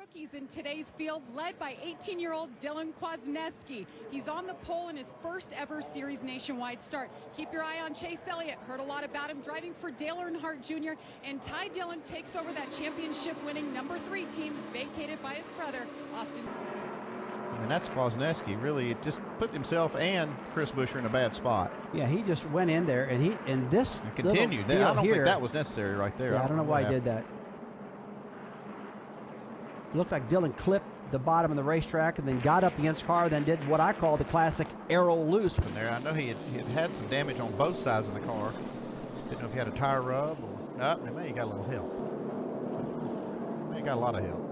rookies in today's field, led by 18-year-old Dylan Kwasniewski. He's on the pole in his first ever series nationwide start. Keep your eye on Chase Elliott. Heard a lot about him driving for Dale Earnhardt Jr. And Ty Dillon takes over that championship-winning #3 team vacated by his brother, Austin. And that's Kwasniewski really just put himself and Chris Buescher in a bad spot. Yeah, he just went in there and this continued. I don't think that was necessary right there. Yeah, I don't know why he did that. It looked like Dylan clipped the bottom of the racetrack and then got up against car, then did what I call the classic arrow loose. From there, I know he had some damage on both sides of the car. Didn't know if he had a tire rub or maybe he got a little help. Maybe he got a lot of help.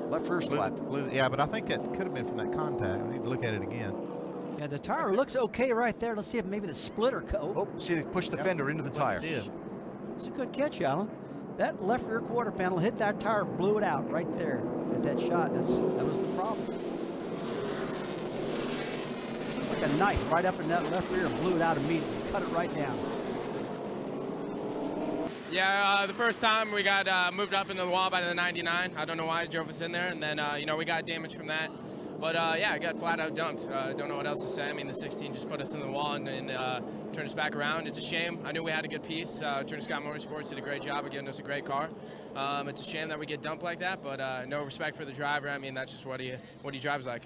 Left rear's flat. Yeah, but I think that could have been from that contact. We need to look at it again. Yeah, the tire looks okay right there. Let's see if maybe the splitter coat. Oh, see, they pushed the fender into the tire. It's a good catch, Alan. That left rear quarter panel hit that tire and blew it out right there at that shot. That was the problem. Like a knife right up in that left rear and blew it out immediately. Cut it right down. Yeah, the first time we got moved up into the wall by the 99. I don't know why he drove us in there, and then we got damage from that. But yeah, I got flat out dumped. Don't know what else to say. I mean, the 16 just put us in the wall and turned us back around. It's a shame. I knew we had a good piece. Turner Scott Motorsports did a great job of getting us a great car. It's a shame that we get dumped like that, but no respect for the driver. I mean, that's just what he drives like.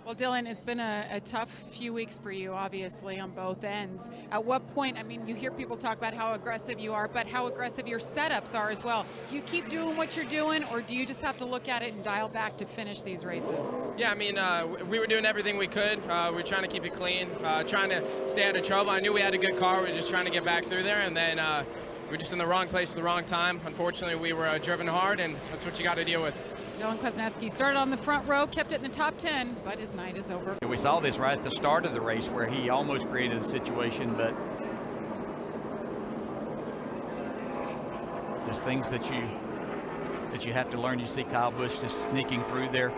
Well, Dylan, it's been a tough few weeks for you, obviously, on both ends. At what point, I mean, you hear people talk about how aggressive you are, but how aggressive your setups are as well. Do you keep doing what you're doing, or do you just have to look at it and dial back to finish these races? Yeah, I mean, we were doing everything we could. We were trying to keep it clean, trying to stay out of trouble. I knew we had a good car. We were just trying to get back through there, and then we were just in the wrong place at the wrong time. Unfortunately, we were driven hard, and that's what you got to deal with. Dylan Kwasniewski started on the front row, kept it in the top 10, but his night is over. We saw this right at the start of the race where he almost created a situation, but there's things that you have to learn. You see Kyle Busch just sneaking through there.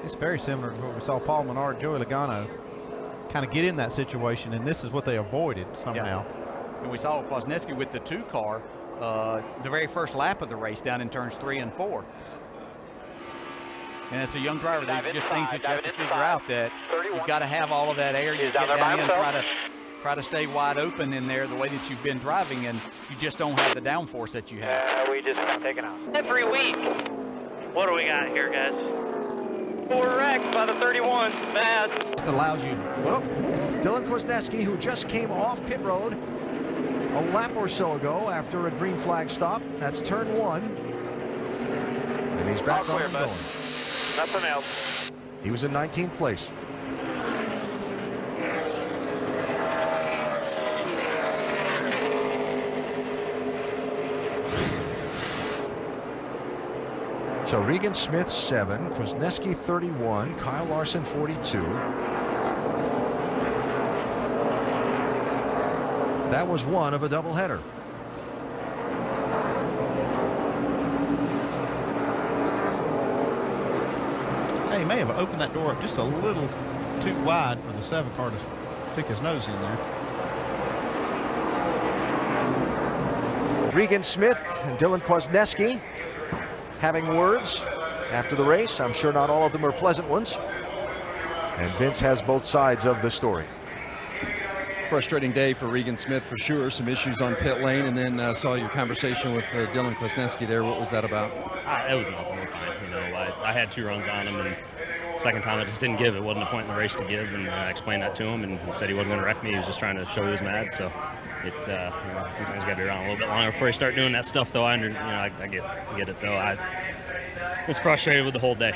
It's very similar to what we saw Paul Menard, Joey Logano kind of get in that situation, and this is what they avoided somehow. Yeah. And we saw Kwasniewski with the 2 car the very first lap of the race down in turns 3 and 4. And as a young driver, these are just things that you have to figure out, that you've got to have all of that air. You get down in and try to stay wide open in there the way that you've been driving, and you just don't have the downforce that you have. We just got taken out. Every week. What do we got here, guys? 4 wrecks by the 31. Bad. This allows you. Well, Dylan Kwasniewski, who just came off pit road a lap or so ago after a green flag stop. That's turn 1. And he's back on and going. Nothing else. He was in 19th place. So Regan Smith 7, Kwasniewski 31, Kyle Larson 42. That was one of a doubleheader. Hey, he may have opened that door up just a little too wide for the 7 car to stick his nose in there. Regan Smith and Dylan Kwasniewski having words after the race. I'm sure not all of them are pleasant ones. And Vince has both sides of the story. Frustrating day for Regan Smith for sure. Some issues on pit lane, and then saw your conversation with Dylan Kwasniewski there. What was that about? It was nothing. We're fine. You know, I had 2 runs on him, and the second time I just didn't give. It wasn't a point in the race to give, and I explained that to him, and he said he wasn't going to wreck me. He was just trying to show he was mad. So it, you know, sometimes you got to be around a little bit longer before you start doing that stuff. Though I get it though. I was frustrated with the whole day.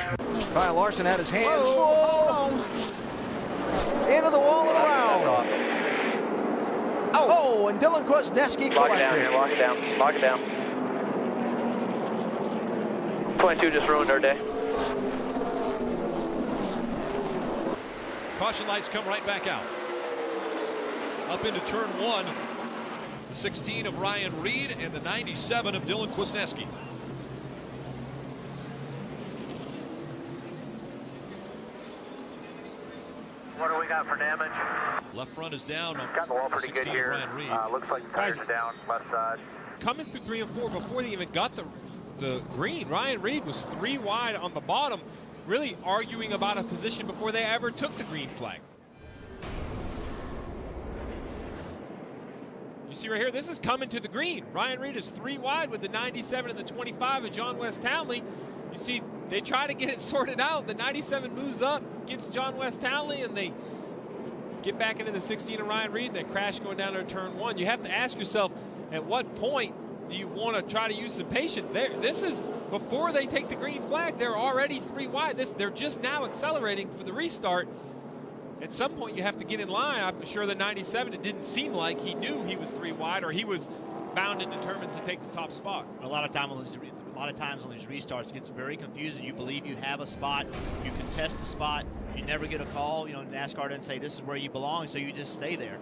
Kyle Larson had his hands full. Into the wall and around. Oh, and Dylan Kwasniewski collected. Lock it down. Lock it down. 22 just ruined our day. Caution lights come right back out. Up into turn 1, the 16 of Ryan Reed and the 97 of Dylan Kwasniewski. What do we got for damage? Left front is down. Got the wall pretty good here. Ryan Reed. Looks like the tires are down left side. Coming through 3 and 4 before they even got the the green. Ryan Reed was 3 wide on the bottom, really arguing about a position before they ever took the green flag. You see right here, this is coming to the green. Ryan Reed is 3 wide with the 97 and the 25 of John West Townley. You see, they try to get it sorted out. The 97 moves up, gets John West Townley, and they get back into the 16 of Ryan Reed, and they crash going down to turn 1. You have to ask yourself, at what point do you want to try to use some patience there? This is before they take the green flag. They're already 3 wide. They're just now accelerating for the restart. At some point, you have to get in line. I'm sure the 97, it didn't seem like he knew he was 3 wide, or he was bound and determined to take the top spot. A lot of times on these restarts, it gets very confusing. You believe you have a spot, you contest the spot, you never get a call. You know, NASCAR doesn't say this is where you belong, so you just stay there.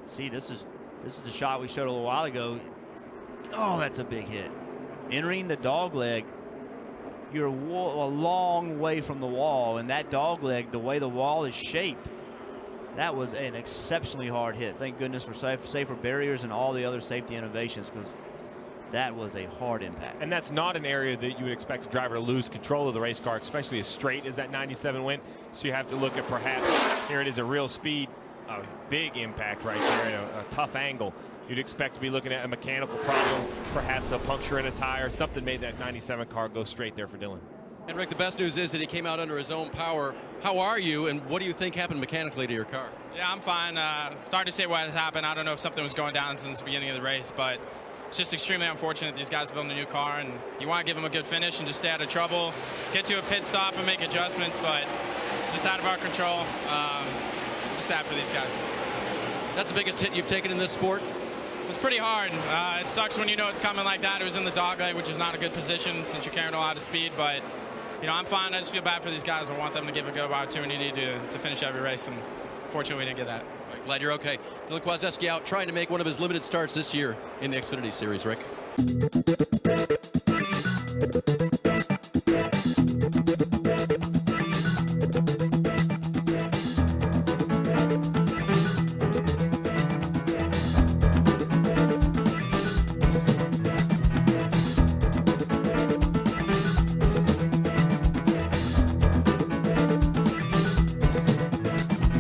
See, this is the shot we showed a little while ago. Oh, that's a big hit. Entering the dog leg, you're a long way from the wall, and that dog leg, the way the wall is shaped, that was an exceptionally hard hit. Thank goodness for safer barriers and all the other safety innovations, because that was a hard impact. And that's not an area that you would expect a driver to lose control of the race car, especially as straight as that 97 went. So you have to look at perhaps, here it is a real speed, a big impact right there, a tough angle. You'd expect to be looking at a mechanical problem, perhaps a puncture in a tire. Something made that 97 car go straight there for Dylan. And Rick, the best news is that he came out under his own power. How are you, and what do you think happened mechanically to your car? Yeah, I'm fine. It's hard to say what had happened. I don't know if something was going down since the beginning of the race, but it's just extremely unfortunate these guys building a new car, and you want to give them a good finish and just stay out of trouble, get to a pit stop and make adjustments, but just out of our control. Just sad for these guys. Is that the biggest hit you've taken in this sport? It was pretty hard. It sucks when you know it's coming like that. It was in the dogleg, which is not a good position since you're carrying a lot of speed, but you know, I'm fine. I just feel bad for these guys. I want them to give a good opportunity to finish every race, and fortunately we didn't get that. Glad you're okay. Dylan Kwasniewski out trying to make one of his limited starts this year in the Xfinity Series, Rick.